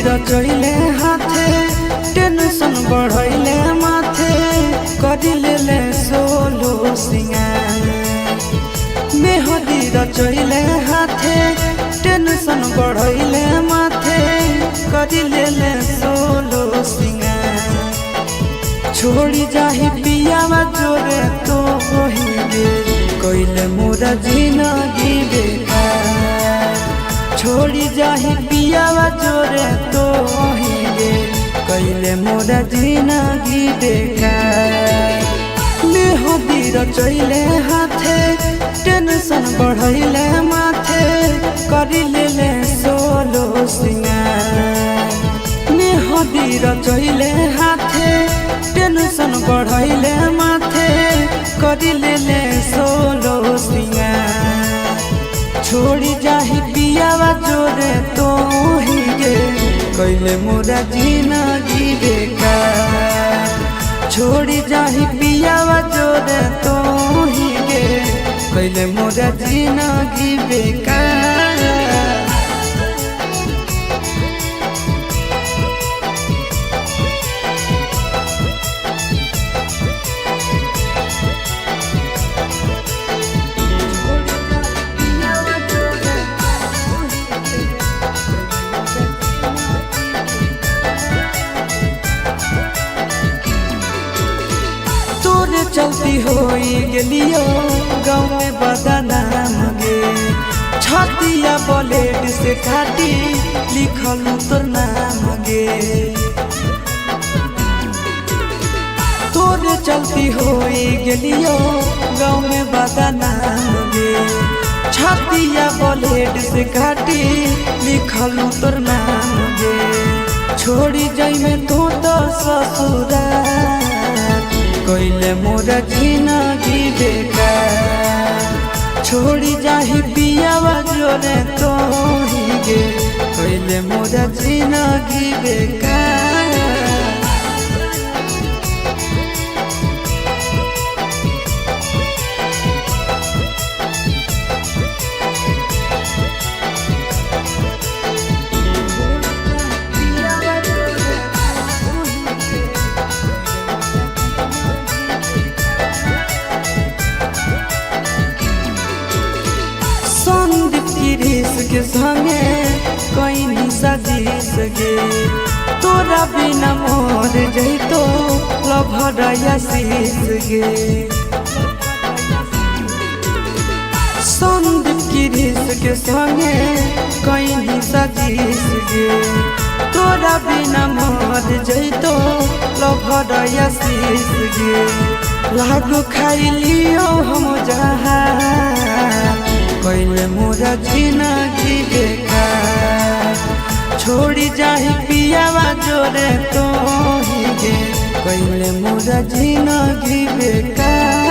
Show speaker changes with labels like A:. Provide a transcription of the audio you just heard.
A: रचैले हाथे टेंशन बढ़ैले माथे करिले सोलो सिंगार मेहदी रचैले हाथे टेंशन बढ़ैले माथे करिले सोलो सिंगार छोड़ी जाही पियावा जोरे तो होइबे कइले मोरा जिंदगी बेकार छोड़ी जाही पियावा जोरे तो होइबे कइले मोरा जिंदगी बेकार मेहदी रचैले हाथे टेंशन बढ़ैले माथे करिले सोलो सिंगार मेहदी रचैले हाथे टेंशन बढ़ैले माथे करिले सोलो सिंगार छोड़ी जाही पियावा जोरे तो हिगे कइले मोरा जिंदगी बेकार छोड़ी जाही पियावा जोरे तो हिगे कइले मोरा जिंदगी बेकार चलती होई गेलियो गाँव में बदनाम गे छतिया ब्लेड से काटी लिखल तोर नाम गे तोरे चलती होई गेलियो गाँव में बदनाम गे छतिया ब्लेड से काटी लिखल तोर नाम गे छोड़ी जाई में तो ससुराल कइले मोरा जिंदगी बेकार छोड़ी जाही पियावा जोरे तो हिगे कइले मोरा जिंदगी बेकार के संगे कोई नहीं सजीस गे तोरा बिना मोर जइतो लभराया शीस गे संदीप की रीस के संगे कोई नहीं सजीस गे तोरा बिना मोर जइतो लभराया शीस गे लागू खाई लियो हम जहां कइले मोरा जिंदगी बेकार छोड़ी जाही पियावा जोरे तो हिगे कइले मोरा जिंदगी बेकार।